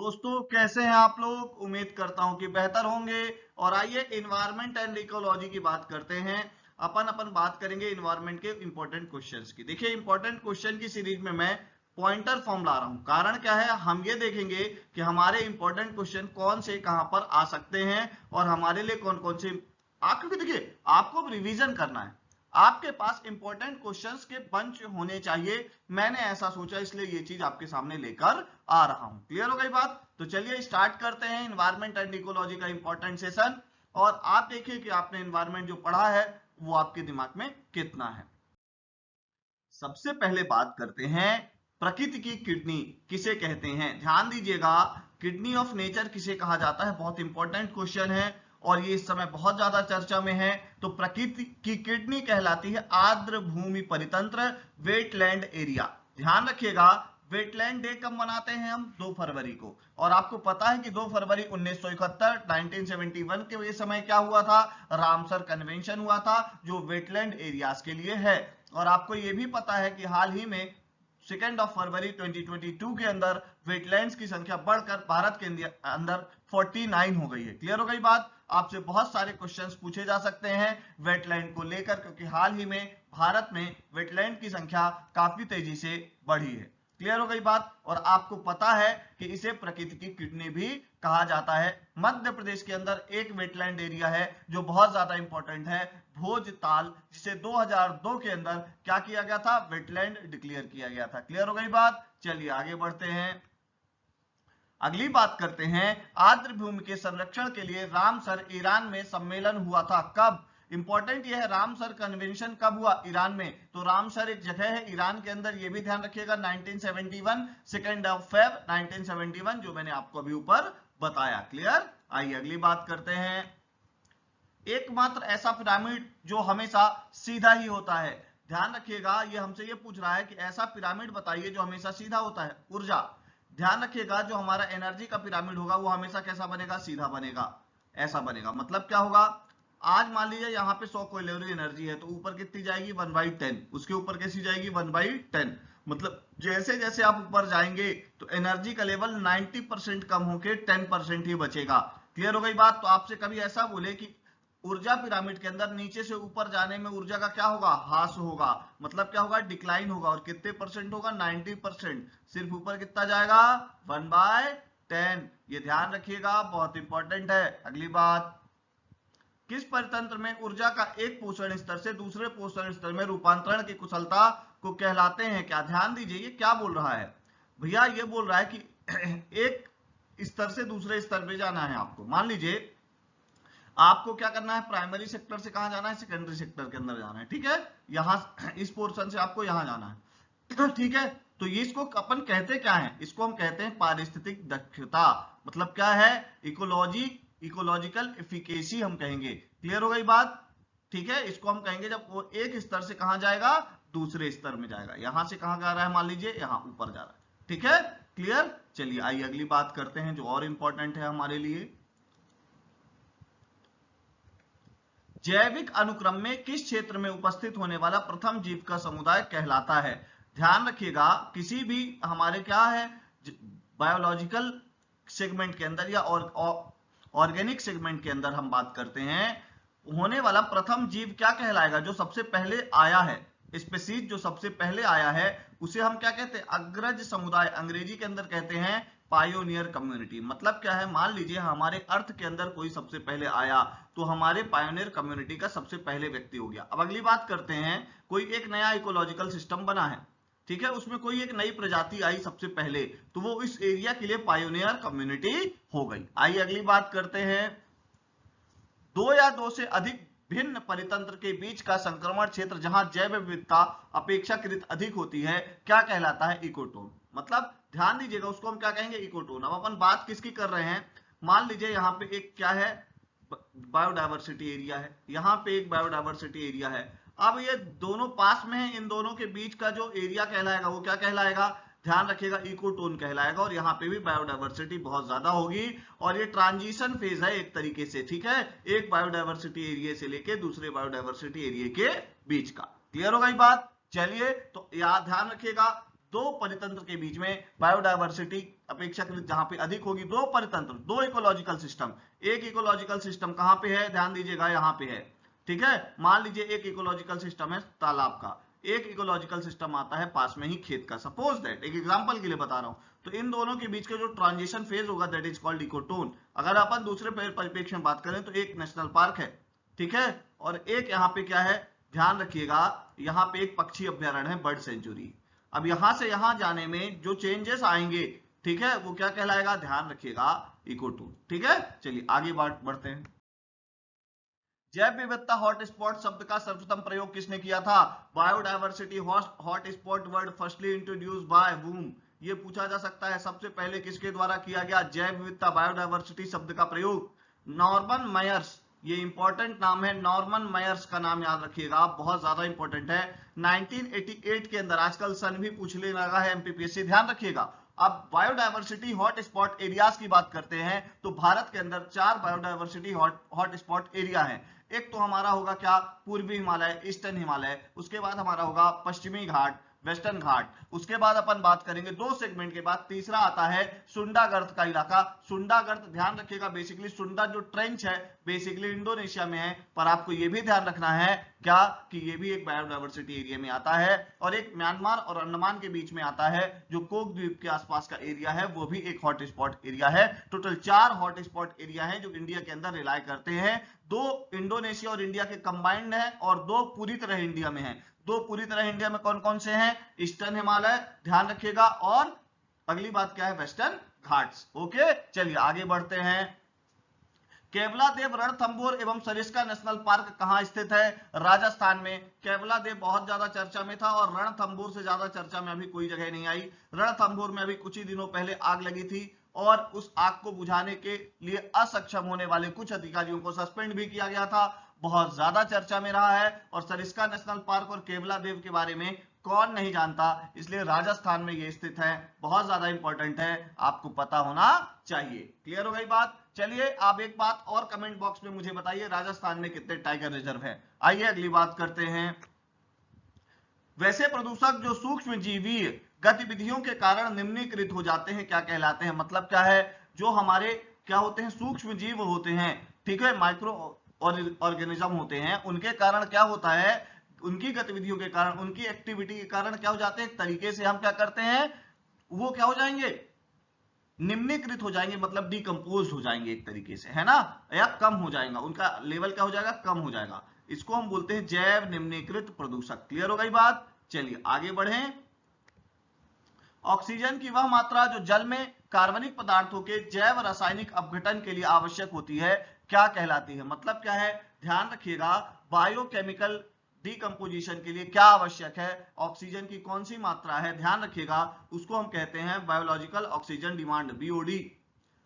दोस्तों कैसे हैं आप लोग। उम्मीद करता हूं कि बेहतर होंगे। और आइए इन्वायरमेंट एंड इकोलॉजी की बात करते हैं। अपन बात करेंगे इन्वायरमेंट के इंपॉर्टेंट क्वेश्चंस की। देखिए इंपॉर्टेंट क्वेश्चन की सीरीज में मैं पॉइंटर फॉर्म ला रहा हूं। कारण क्या है, हम ये देखेंगे कि हमारे इंपॉर्टेंट क्वेश्चन कौन से कहां पर आ सकते हैं और हमारे लिए कौन कौन से। आप क्योंकि देखिए आपको रिवीजन करना है, आपके पास इंपॉर्टेंट क्वेश्चंस के बंच होने चाहिए। मैंने ऐसा सोचा इसलिए ये चीज आपके सामने लेकर आ रहा हूं। क्लियर हो गई बात। तो चलिए स्टार्ट करते हैं एनवायरमेंट एंड इकोलॉजी का इंपॉर्टेंट सेशन। और आप देखिए कि आपने एनवायरमेंट जो पढ़ा है वो आपके दिमाग में कितना है। सबसे पहले बात करते हैं प्रकृति की किडनी किसे कहते हैं। ध्यान दीजिएगा, किडनी ऑफ नेचर किसे कहा जाता है, बहुत इंपॉर्टेंट क्वेश्चन है और ये इस समय बहुत ज्यादा चर्चा में है। तो प्रकृति की किडनी कहलाती है आर्द्र भूमि परितंत्र, वेटलैंड एरिया। ध्यान रखिएगा, वेटलैंड डे कब मनाते हैं हम, 2 फरवरी को। और आपको पता है कि 2 फरवरी 1971 1971 के समय क्या हुआ था, रामसर कन्वेंशन हुआ था जो वेटलैंड एरियाज के लिए है। और आपको यह भी पता है कि हाल ही में 2 फरवरी 2022 के अंदर वेटलैंड्स की संख्या बढ़कर भारत के अंदर 49 हो गई है। क्लियर हो गई बात। आपसे बहुत सारे क्वेश्चंस पूछे जा सकते हैं वेटलैंड को लेकर, क्योंकि हाल ही में भारत में वेटलैंड की संख्या काफी तेजी से बढ़ी है। क्लियर हो गई बात। और आपको पता है कि इसे प्रकृति की किडनी भी कहा जाता है। मध्य प्रदेश के अंदर एक वेटलैंड एरिया है जो बहुत ज्यादा इंपॉर्टेंट है, भोजताल, जिसे 2002 के अंदर क्या किया गया था, वेटलैंड डिक्लेयर किया गया था। क्लियर हो गई बात। चलिए आगे बढ़ते हैं, अगली बात करते हैं। आर्द्र भूमि के संरक्षण के लिए रामसर ईरान में सम्मेलन हुआ था, कब। इंपॉर्टेंट यह है, रामसर कन्वेंशन कब हुआ, ईरान में। तो रामसर एक जगह है ईरान के अंदर, यह भी ध्यान रखिएगा। 1971 2 फेब 1971 जो मैंने आपको अभी ऊपर बताया। क्लियर। आइए अगली बात करते हैं। एकमात्र ऐसा पिरामिड जो हमेशा सीधा ही होता है। ध्यान रखिएगा, ये हमसे ये पूछ रहा है कि ऐसा पिरामिड बताइए जो हमेशा सीधा होता है। ऊर्जा। ध्यान रखिएगा, जो हमारा एनर्जी का पिरामिड होगा वो हमेशा कैसा बनेगा, सीधा बनेगा। ऐसा बनेगा मतलब क्या होगा, आज मान लीजिए यहाँ पे 100 कैलोरी एनर्जी है तो ऊपर कितनी जाएगी 1/10, उसके ऊपर कैसी जाएगी 1/10। मतलब जैसे जैसे आप ऊपर जाएंगे तो एनर्जी का लेवल 90% कम होके 10% ही बचेगा। क्लियर हो गई बात। तो आपसे कभी ऐसा बोले कि ऊर्जा पिरामिड के अंदर नीचे से ऊपर जाने में ऊर्जा का क्या होगा, ह्रास होगा, मतलब क्या होगा, डिक्लाइन होगा। और कितने परसेंट होगा, 90%। सिर्फ ऊपर कितना जाएगा, 1/10। ये ध्यान रखिएगा, बहुत इंपॉर्टेंट है। अगली बात, किस परितंत्र में ऊर्जा का एक पोषण स्तर से दूसरे पोषण स्तर में रूपांतरण की कुशलता को कहलाते हैं क्या। ध्यान दीजिए, ये क्या बोल रहा है भैया, ये बोल रहा है कि एक स्तर से दूसरे स्तर पे जाना है आपको। मान लीजिए आपको क्या करना है, प्राइमरी सेक्टर से कहां जाना है, सेकेंडरी सेक्टर के अंदर जाना है। ठीक है, यहां इस पोर्शन से आपको यहां जाना है। ठीक है, तो ये इसको अपन कहते क्या है, इसको हम कहते हैं पारिस्थितिक दक्षता। मतलब क्या है, इकोलॉजिकल एफिकेसी हम कहेंगे। क्लियर हो गई बात। ठीक है, इसको हम कहेंगे जब वो एक स्तर से कहां जाएगा, दूसरे स्तर में जाएगा। यहां से कहां जा रहा है, मान लीजिए यहां ऊपर जा रहा है। ठीक है, क्लियर। चलिए आइए अगली बात करते हैं जो और इंपॉर्टेंट है हमारे लिए। जैविक अनुक्रम में किस क्षेत्र में उपस्थित होने वाला प्रथम जीव का समुदाय कहलाता है। ध्यान रखिएगा, किसी भी हमारे क्या है बायोलॉजिकल सेगमेंट के अंदर या ऑर्गेनिक सेगमेंट के अंदर हम बात करते हैं, होने वाला प्रथम जीव क्या कहलाएगा, जो सबसे पहले आया है, स्पीशीज जो सबसे पहले आया है उसे हम क्या कहते हैं, अग्रज समुदाय। अंग्रेजी के अंदर कहते हैं पायोनियर कम्युनिटी। मतलब क्या है, मान लीजिए हमारे अर्थ के अंदर कोई सबसे पहले आया तो हमारे पायोनियर कम्युनिटी का सबसे पहले व्यक्ति हो गया। अब अगली बात करते हैं, कोई एक नया इकोलॉजिकल सिस्टम बना है, ठीक है, उसमें कोई एक नई प्रजाति आई सबसे पहले, तो वो इस एरिया के लिए पायोनियर कम्युनिटी हो गई। आइए अगली बात करते हैं, 2 या 2 से अधिक भिन्न परितंत्र के बीच का संक्रमण क्षेत्र जहां जैव विविधता अपेक्षाकृत अधिक होती है क्या कहलाता है, इकोटोन। मतलब ध्यान दीजिएगा, उसको हम क्या कहेंगे, इकोटोन। अब अपन बात किसकी कर रहे हैं, मान लीजिए यहाँ पे एक क्या है, बायोडायवर्सिटी एरिया है, यहाँ पे एक बायोडायवर्सिटी एरिया है। अब ये दोनों पास में है, इन दोनों के बीच का जो एरिया कहलाएगा वो क्या कहलाएगा, ध्यान रखिएगा, इकोटोन कहलाएगा। और यहाँ पे भी बायोडायवर्सिटी बहुत ज्यादा होगी और ये ट्रांजिशन फेज है एक तरीके से। ठीक है, एक बायोडायवर्सिटी एरिया से लेके दूसरे बायोडायवर्सिटी एरिया के बीच का। क्लियर हो गई बात। चलिए तो याद ध्यान रखिएगा, दो परितंत्र के बीच में बायोडायवर्सिटी अपेक्षाकृत जहां पे अधिक होगी, दो परितंत्र, दो इकोलॉजिकल सिस्टम, एक इकोलॉजिकल सिस्टम कहां पे है, ध्यान दीजिएगा यहां पे है, ठीक है। मान लीजिए एक इकोलॉजिकल सिस्टम है तालाब का, एक इकोलॉजिकल सिस्टम आता है पास में ही खेत का, सपोज दैट, एक एग्जांपल के लिए बता रहा हूं, तो इन दोनों के बीच का जो ट्रांजिशन फेज होगा दैट इज कॉल्ड इकोटोन। अगर अपन दूसरे परिप्रेक्ष्य में बात करें तो एक नेशनल पार्क है, ठीक है, और एक यहाँ पे क्या है, ध्यान रखिएगा, यहाँ पे एक पक्षी अभ्यारण्य है, बर्ड सेंचुरी। अब यहां से यहां जाने में जो चेंजेस आएंगे, ठीक है, वो क्या कहलाएगा, ध्यान रखिएगा, इकोटोन, ठीक है। चलिए आगे बढ़ते हैं। जैव विविधता हॉटस्पॉट शब्द का सर्वप्रथम प्रयोग किसने किया था, biodiversity hotspot word firstly introduced by वूम, ये पूछा जा सकता है सबसे पहले किसके द्वारा किया गया, जैव विविधता बायोडायवर्सिटी शब्द का प्रयोग, नॉर्मन मायर्स, ये इंपॉर्टेंट नाम है, नॉर्मन मायर्स का नाम याद रखिएगा, बहुत ज्यादा इंपॉर्टेंट है। 1988 के अंदर, आजकल सन भी पूछने लगा है एमपीपीएससी, ध्यान रखिएगा। अब बायोडायवर्सिटी हॉटस्पॉट एरियाज की बात करते हैं तो भारत के अंदर 4 बायोडायवर्सिटी हॉटस्पॉट एरिया है। एक तो हमारा होगा क्या, पूर्वी हिमालय, ईस्टर्न हिमालय, उसके बाद हमारा होगा पश्चिमी घाट, वेस्टर्न घाट, उसके बाद अपन बात करेंगे 2 सेगमेंट के बाद तीसरा आता है सुंडागर्त का इलाका। सुंडागर्त ध्यान रखिएगा, बेसिकली सुंडा जो ट्रेंच है बेसिकली इंडोनेशिया में है, पर आपको ये भी ध्यान रखना है क्या कि ये भी एक बायोडायवर्सिटी एरिया में आता है, और एक म्यांमार और अंडमान के बीच में आता है जो कोक द्वीप के आसपास का एरिया है, वो भी एक हॉटस्पॉट एरिया है। टोटल 4 हॉटस्पॉट एरिया है जो इंडिया के अंदर रिलाय करते हैं, 2 इंडोनेशिया और इंडिया के कंबाइंड है और 2 पूरी तरह इंडिया में है। 2 पूरी तरह इंडिया में कौन कौन से हैं, ईस्टर्न हिमालय, ध्यान रखिएगा, और अगली बात क्या है, वेस्टर्न घाट्स। ओके, चलिए आगे बढ़ते हैं। केवलादेव रणथंभौर एवं सरिस्का नेशनल पार्क कहां स्थित है, राजस्थान में। केवलादेव बहुत ज्यादा चर्चा में था और रणथंभौर से ज्यादा चर्चा में अभी कोई जगह नहीं आई। रणथंभौर में अभी कुछ ही दिनों पहले आग लगी थी और उस आग को बुझाने के लिए असक्षम होने वाले कुछ अधिकारियों को सस्पेंड भी किया गया था, बहुत ज्यादा चर्चा में रहा है। और सरिस्का नेशनल पार्क और केवलादेव के बारे में कौन नहीं जानता, इसलिए राजस्थान में ये स्थित है, बहुत ज्यादा इंपॉर्टेंट है, आपको पता होना चाहिए। क्लियर हो गई बात। चलिए आप एक बात और कमेंट बॉक्स में मुझे बताइए, राजस्थान में कितने टाइगर रिजर्व है। आइए अगली बात करते हैं। वैसे प्रदूषक जो सूक्ष्म जीवी गतिविधियों के कारण निम्नीकृत हो जाते हैं क्या कहलाते हैं, मतलब क्या है, जो हमारे क्या होते हैं, सूक्ष्म जीव होते हैं, ठीक है, माइक्रो ऑर्गेनिज्म होते हैं, उनके कारण क्या होता है, उनकी गतिविधियों के कारण, उनकी एक्टिविटी के कारण क्या हो जाते हैं, एक तरीके से हम क्या करते हैं, वो क्या हो जाएंगे, निम्नीकृत हो जाएंगे, मतलब डिकम्पोज हो जाएंगे एक तरीके से, है ना, या कम हो जाएगा, उनका लेवल क्या हो जाएगा, कम हो जाएगा। इसको हम बोलते हैं जैव निम्नीकृत प्रदूषक। क्लियर हो गई बात। चलिए आगे बढ़ें। ऑक्सीजन की वह मात्रा जो जल में कार्बनिक पदार्थों के जैव रासायनिक अपघटन के लिए आवश्यक होती है क्या कहलाती है, मतलब क्या है, ध्यान रखिएगा, बायोकेमिकल डिकम्पोजिशन के लिए क्या आवश्यक है, ऑक्सीजन की कौन सी मात्रा है, ध्यान रखिएगा, उसको हम कहते हैं बायोलॉजिकल ऑक्सीजन डिमांड, बीओडी,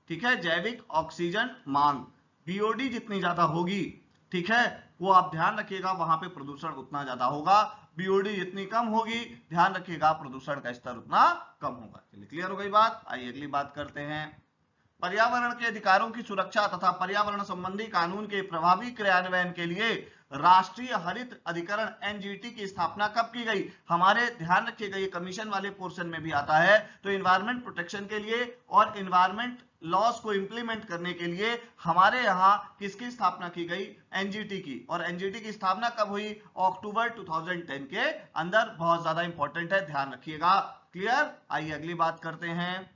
ठीक है, जैविक ऑक्सीजन मांग। बीओडी जितनी ज्यादा होगी, ठीक है, वो आप ध्यान रखिएगा, वहां पे प्रदूषण उतना ज्यादा होगा, बीओडी जितनी कम होगी, ध्यान रखिएगा, प्रदूषण का स्तर उतना कम होगा। चलिए क्लियर हो गई बात। आइए अगली बात करते हैं। पर्यावरण के अधिकारों की सुरक्षा तथा पर्यावरण संबंधी कानून के प्रभावी क्रियान्वयन के लिए राष्ट्रीय हरित अधिकरण एनजीटी की स्थापना कब की गई, हमारे ध्यान रखिएगा ये कमीशन वाले पोर्शन में भी आता है, तो इन्वायरमेंट प्रोटेक्शन के लिए और इन्वायरमेंट लॉस को इंप्लीमेंट करने के लिए हमारे यहाँ किसकी स्थापना की गई, एनजीटी की। और एनजीटी की स्थापना कब हुई, अक्टूबर 2010 के अंदर, बहुत ज्यादा इंपॉर्टेंट है, ध्यान रखिएगा। क्लियर। आइए अगली बात करते हैं।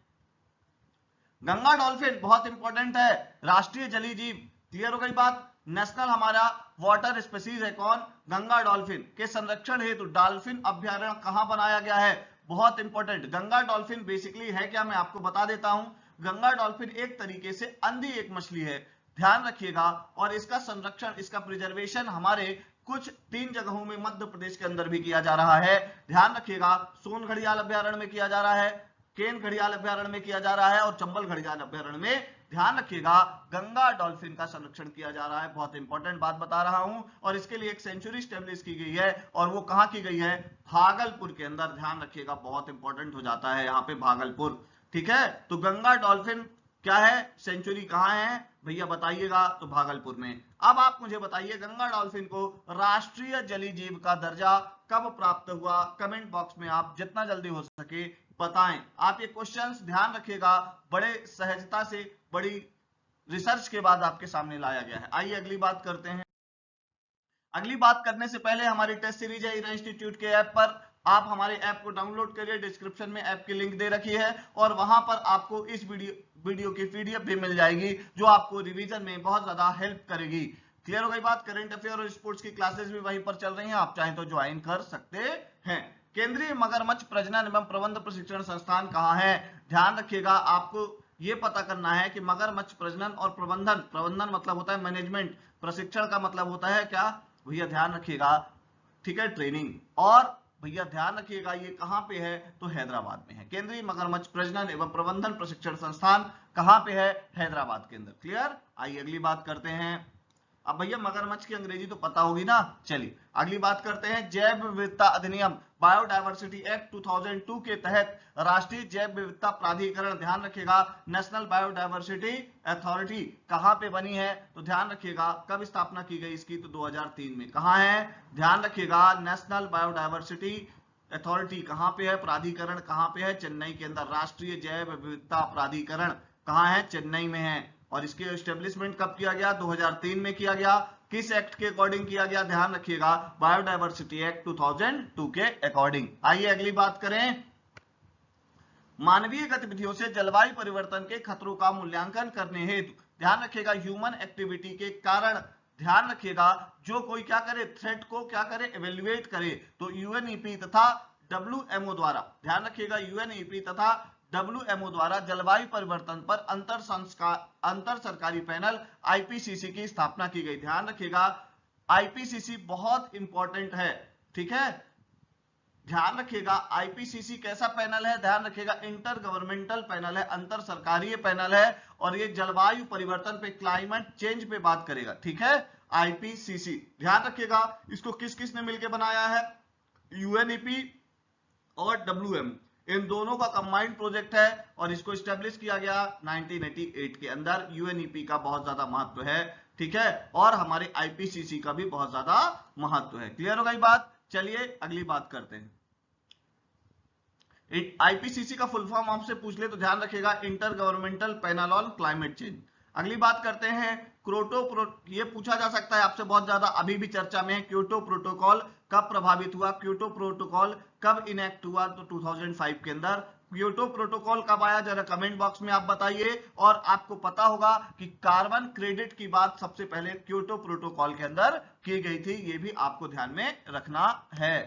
गंगा डॉल्फिन बहुत इंपॉर्टेंट है, राष्ट्रीय जलीय जीव। क्लियर हो गई बात। नेशनल हमारा वाटर स्पीसीज है कौन, गंगा डॉल्फिन के संरक्षण हेतु डॉल्फिन अभ्यारण्य कहां बनाया गया है, बहुत इंपॉर्टेंट। गंगा डॉल्फिन बेसिकली है क्या, मैं आपको बता देता हूं, गंगा डॉल्फिन एक तरीके से अंधी एक मछली है, ध्यान रखिएगा, और इसका संरक्षण, इसका प्रिजर्वेशन हमारे कुछ 3 जगहों में मध्य प्रदेश के अंदर भी किया जा रहा है, ध्यान रखिएगा, सोन घड़ियाल अभ्यारण्य में किया जा रहा है, केन घड़ियाल अभ्यारण्य में किया जा रहा है, और चंबल घड़ियाल अभ्यारण्य में, ध्यान रखिएगा, गंगा डॉल्फिन का संरक्षण किया जा रहा है, बहुत इंपॉर्टेंट बात बता रहा हूं। और इसके लिए एक सेंचुरी स्टैब्लिश की गई है, और वो कहां की गई है, भागलपुर के अंदर, ध्यान रखिएगा, बहुत इंपॉर्टेंट हो जाता है यहाँ पे भागलपुर, ठीक है। तो गंगा डॉल्फिन क्या है, सेंचुरी कहाँ है भैया बताइएगा, तो भागलपुर में। अब आप मुझे बताइए गंगा डॉल्फिन को राष्ट्रीय जलीय जीव का दर्जा कब प्राप्त हुआ, कमेंट बॉक्स में आप जितना जल्दी हो सके बताएं। आप ये क्वेश्चंस ध्यान रखिएगा, बड़े सहजता से, बड़ी रिसर्च के बाद आपके सामने लाया गया है। आइए अगली बात करते हैं। अगली बात करने से पहले हमारी टेस्ट सीरीज है इरा इंस्टीट्यूट के ऐप पर, आप हमारे ऐप को डाउनलोड करिए, डिस्क्रिप्शन में ऐप की लिंक दे रखी है और वहां पर आपको इस वीडियो की पीडीएफ भी मिल जाएगी जो आपको रिवीजन में बहुत ज्यादा हेल्प करेगी। क्लियर हो गई बात। करंट अफेयर और स्पोर्ट्स की क्लासेस भी वहीं पर चल रही हैं, आप चाहें तो ज्वाइन कर सकते हैं। केंद्रीय मगरमच्छ प्रजनन एवं प्रबंध प्रशिक्षण संस्थान कहाँ है, ध्यान रखिएगा, आपको ये पता करना है कि मगरमच्छ प्रजनन और प्रबंधन मतलब होता है मैनेजमेंट, प्रशिक्षण का मतलब होता है क्या भैया, ध्यान रखिएगा, ठीक है, ट्रेनिंग। और भैया ध्यान रखिएगा ये कहां पे है, तो हैदराबाद में है। केंद्रीय मगरमच्छ प्रजनन एवं प्रबंधन प्रशिक्षण संस्थान कहां पे है, हैदराबाद के अंदर। क्लियर। आइए अगली बात करते हैं। अब भैया मगरमच्छ की अंग्रेजी तो पता होगी ना, चलिए अगली बात करते हैं। जैव विविधता अधिनियम बायोडायवर्सिटी एक्ट 2002 के तहत राष्ट्रीय जैव विविधता प्राधिकरण, ध्यान रखिएगा, नेशनल बायोडायवर्सिटी अथॉरिटी कहां पे बनी है, तो ध्यान रखिएगा कब स्थापना की गई इसकी, तो 2003 में। कहां है, ध्यान रखिएगा, नेशनल बायोडायवर्सिटी अथॉरिटी कहां पे है, प्राधिकरण कहां पे है, चेन्नई के अंदर। राष्ट्रीय जैव विविधता प्राधिकरण कहां है, चेन्नई में है। और इसके एस्टेब्लिशमेंट कब किया गया, 2003 में किया गया। किस एक्ट के अकॉर्डिंग किया गया, ध्यान रखिएगा, बायोडायवर्सिटी एक्ट 2002 के अकॉर्डिंग। आइए अगली बात करें। मानवीय गतिविधियों से जलवायु परिवर्तन के खतरों का मूल्यांकन करने हेतु, ध्यान रखिएगा, ह्यूमन एक्टिविटी के कारण, ध्यान रखिएगा, जो कोई क्या करे, थ्रेट को क्या करे, एवेल्युएट करे, तो यूएनईपी तथा डब्ल्यूएमओ द्वारा, ध्यान रखिएगा, यूएनईपी तथा डब्ल्यूएमओ द्वारा जलवायु परिवर्तन पर अंतर सरकारी पैनल आईपीसीसी की स्थापना की गई। ध्यान रखिएगा, आईपीसीसी बहुत इंपॉर्टेंट है, ठीक है, ध्यान रखिएगा। आईपीसीसी कैसा पैनल है, ध्यान रखिएगा, इंटर गवर्नमेंटल पैनल है, अंतर सरकारीय पैनल है, और ये जलवायु परिवर्तन पे, क्लाइमेट चेंज पे बात करेगा, ठीक है, आईपीसीसी। ध्यान रखिएगा, इसको किस किस ने मिलकर बनाया है, यूएनईपी और डब्ल्यूएम, इन दोनों का कंबाइंड प्रोजेक्ट है, और इसको स्टैब्लिश किया गया 1988 के अंदर। यूएनईपी का बहुत ज्यादा महत्व है, ठीक है, और हमारे आईपीसीसी का भी बहुत ज्यादा महत्व है। क्लियर हो गई बात। चलिए अगली बात करते हैं। आईपीसीसी का फुल फॉर्म आपसे पूछ ले तो ध्यान रखिएगा, inter governmental panel on climate change. अगली बात करते हैं ये पूछा जा सकता है आपसे बहुत ज्यादा, अभी भी चर्चा में है, क्योटो प्रोटोकॉल कब प्रभावित हुआ, क्योटो प्रोटोकॉल कब इनेक्ट हुआ, तो 2005 के अंदर। क्योटो प्रोटोकॉल कब आया, जरा कमेंट बॉक्स में आप बताइए। और आपको पता होगा कि कार्बन क्रेडिट की बात सबसे पहले क्योटो प्रोटोकॉल के अंदर की गई थी, ये भी आपको ध्यान में रखना है।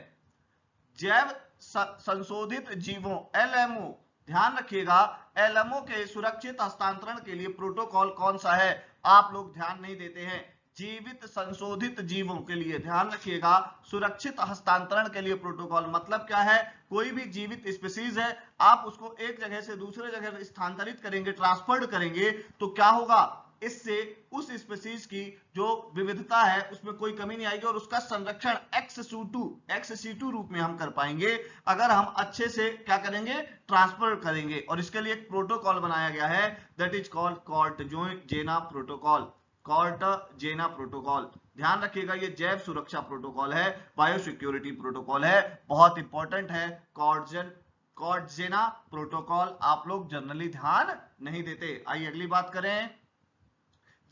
जैव संशोधित जीवों एलएमओ, ध्यान रखिएगा, एलएमओ के सुरक्षित हस्तांतरण के लिए प्रोटोकॉल कौन सा है, आप लोग ध्यान नहीं देते हैं। जीवित संशोधित जीवों के लिए, ध्यान रखिएगा, सुरक्षित हस्तांतरण के लिए प्रोटोकॉल मतलब क्या है, कोई भी जीवित स्पीसीज है, आप उसको एक जगह से दूसरे जगह स्थानांतरित करेंगे, ट्रांसफर करेंगे, तो क्या होगा, इससे उस स्पीसीज की जो विविधता है उसमें कोई कमी नहीं आएगी, और उसका संरक्षण एक्स-सी2 रूप में हम कर पाएंगे अगर हम अच्छे से क्या करेंगे, ट्रांसफर करेंगे। और इसके लिए एक प्रोटोकॉल बनाया गया है, that is called Cartagena protocol, Cartagena protocol. ध्यान रखिएगा, ये जैव सुरक्षा प्रोटोकॉल है, बायोसिक्योरिटी प्रोटोकॉल है, बहुत इंपॉर्टेंट है। कार्टाजेना प्रोटोकॉल आप लोग जनरली ध्यान नहीं देते। आइए अगली बात करें।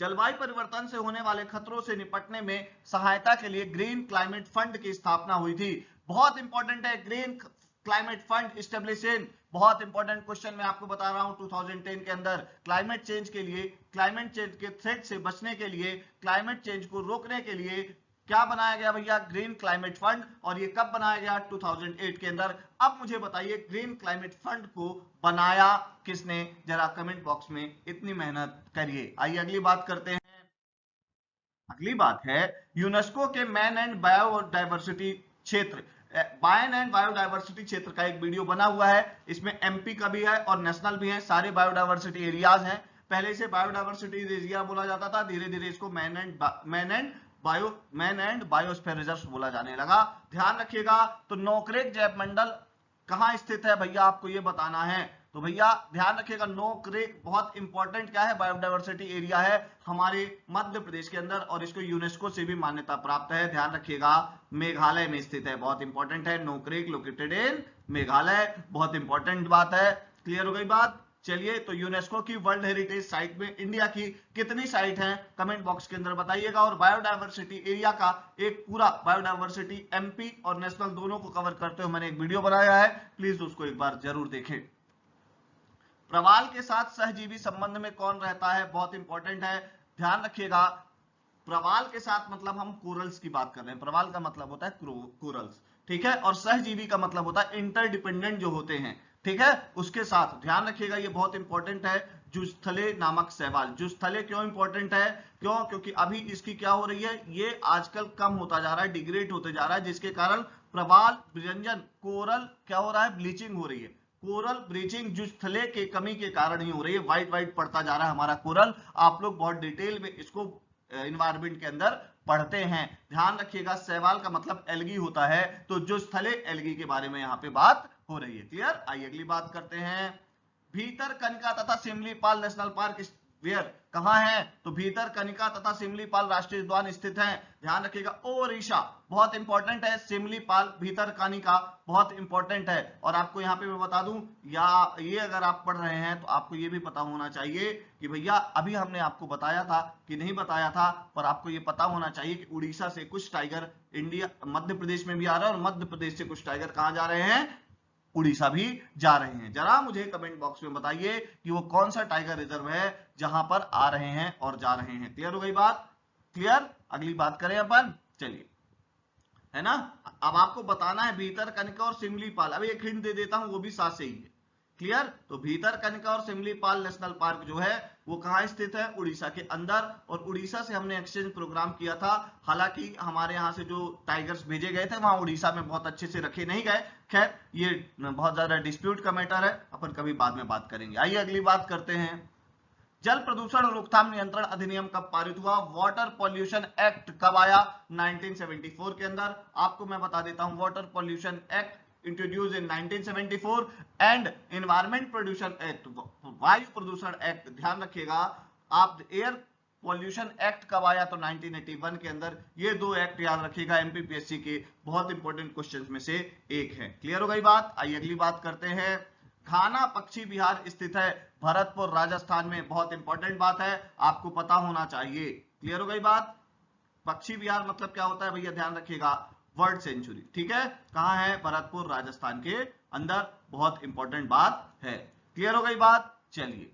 जलवायु परिवर्तन से होने वाले खतरों से निपटने में सहायता के लिए ग्रीन क्लाइमेट फंड की स्थापना हुई थी। बहुत इंपॉर्टेंट है, ग्रीन क्लाइमेट फंड स्टेब्लिशन, बहुत इंपॉर्टेंट क्वेश्चन मैं आपको बता रहा हूं 2010 के अंदर। क्लाइमेट चेंज के लिए, क्लाइमेट चेंज के थ्रेट से बचने के लिए, क्लाइमेट चेंज को रोकने के लिए क्या बनाया गया भैया, ग्रीन क्लाइमेट फंड। और ये कब बनाया गया, 2008 के अंदर। अब मुझे बताइए ग्रीन क्लाइमेट फंड को बनाया किसने, जरा कमेंट बॉक्स में इतनी मेहनत करिए। आइए अगली बात करते हैं। अगली बात है यूनेस्को के मैन एंड बायोडायवर्सिटी क्षेत्र, बायन एंड बायोडायवर्सिटी क्षेत्र का एक वीडियो बना हुआ है, इसमें एमपी का भी है और नेशनल भी है, सारे बायोडायवर्सिटी एरियाज हैं। पहले इसे बायोडायवर्सिटी एरिया बोला जाता था, धीरे धीरे इसको मैन एंड बायोस्फीयर रिजर्व बोला जाने लगा। ध्यान रखिएगा, तो नोकरेक जैव मंडल कहां स्थित है भैया, आपको ये बताना है। तो भैया ध्यान रखिएगा, नो क्रेक बहुत इंपॉर्टेंट क्या है, बायोडायवर्सिटी एरिया है हमारे मध्य प्रदेश के अंदर और इसको यूनेस्को से भी मान्यता प्राप्त है। ध्यान रखिएगा मेघालय में स्थित है, बहुत इंपॉर्टेंट है। Nokrek located in Meghalaya, बहुत इंपॉर्टेंट बात है। क्लियर हो गई बात। चलिए, तो यूनेस्को की वर्ल्ड हेरिटेज साइट में इंडिया की कितनी साइट हैं, कमेंट बॉक्स के अंदर बताइएगा। और बायोडायवर्सिटी एरिया का एक पूरा बायोडायवर्सिटी एमपी और नेशनल दोनों को कवर करते हुए मैंने एक वीडियो बनाया है, प्लीज उसको एक बार जरूर देखें। प्रवाल के साथ सहजीवी संबंध में कौन रहता है, बहुत इंपॉर्टेंट है, ध्यान रखिएगा। प्रवाल के साथ मतलब हम कोरल्स की बात कर रहे हैं, प्रवाल का मतलब होता है कोरल्स, ठीक है, और सहजीवी का मतलब होता है इंटरडिपेंडेंट जो होते हैं, ठीक है, उसके साथ। ध्यान रखिएगा ये बहुत इंपॉर्टेंट है, जुस्थले नामक शैवाल। जुस्थले क्यों इंपॉर्टेंट है, क्यों, क्योंकि अभी इसकी क्या हो रही है, ये आजकल कम होता जा रहा है, डिग्रेड होते जा रहा है, जिसके कारण प्रवाल व्यंजन कोरल क्या हो रहा है, ब्लीचिंग हो रही है। कोरल ब्लीचिंग जुस्थले के कमी के कारण ही हो रही है, व्हाइट व्हाइट पड़ता जा रहा है हमारा कोरल। आप लोग बहुत डिटेल में इसको इन्वायरमेंट के अंदर पढ़ते हैं। ध्यान रखिएगा शैवाल का मतलब एल्गी होता है, तो जुस्थले एल्गी के बारे में यहाँ पे बात हो रही है। क्लियर। आइए अगली बात करते हैं। भीतरकनिका तथा सिमलीपाल नेशनल पार्क वेयर कहां है, तो भीतरकनिका तथा सिमलीपाल राष्ट्रीय उद्यान स्थित है। ध्यान रखिएगा ओडिशा, बहुत इंपॉर्टेंट है, सिमलीपाल भीतरकनिका बहुत इंपॉर्टेंट है। और आपको यहाँ पे मैं बता दूं, या ये अगर आप पढ़ रहे हैं तो आपको ये भी पता होना चाहिए कि भैया अभी हमने आपको बताया था कि नहीं बताया था, पर आपको ये पता होना चाहिए कि उड़ीसा से कुछ टाइगर इंडिया मध्य प्रदेश में भी आ रहा है और मध्य प्रदेश से कुछ टाइगर कहां जा रहे हैं, उड़ीसा भी जा रहे हैं। जरा मुझे कमेंट बॉक्स में बताइए कि वो कौन सा टाइगर रिजर्व है जहां पर आ रहे हैं और जा रहे हैं। क्लियर हो गई बात। क्लियर। अगली बात करें अपन, चलिए, है ना। अब आपको बताना है भीतरकनिका और सिमलीपाल, अभी एक हिंट दे देता हूं, वो भी साथ से ही है। क्लियर। तो भीतरकनिका और सिमलीपाल नेशनल पार्क जो है वो कहां स्थित है, उड़ीसा के अंदर। और उड़ीसा से हमने एक्सचेंज प्रोग्राम किया था, हालांकि हमारे यहां से जो टाइगर्स भेजे गए थे वहां उड़ीसा में बहुत अच्छे से रखे नहीं गए। खैर ये बहुत ज्यादा डिस्प्यूट का मैटर है, अपन कभी बाद में बात करेंगे। आइए अगली बात करते हैं। जल प्रदूषण रोकथाम नियंत्रण अधिनियम कब पारित हुआ, वाटर पॉल्यूशन एक्ट कब आया, 1974 के अंदर। आपको मैं बता देता हूं, water pollution act introduce in 1974 and environment production act, वायु प्रदूषण एक्ट, ध्यान रखिएगा आप। एयर पॉल्यूशन एक्ट कब आया, तो 1981 के अंदर। ये दो एक्ट याद रखिएगा, एमपीपीएससी के बहुत इंपॉर्टेंट क्वेश्चंस में से एक है। क्लियर हो गई बात। आइए अगली बात करते हैं। खाना पक्षी विहार स्थित है भरतपुर राजस्थान में, बहुत इंपॉर्टेंट बात है, आपको पता होना चाहिए। क्लियर हो गई बात। पक्षी विहार मतलब क्या होता है भैया, ध्यान रखिएगा, वर्ल्ड सेंचुरी, ठीक है, कहां है, भरतपुर राजस्थान के अंदर, बहुत इंपॉर्टेंट बात है। क्लियर हो गई बात। चलिए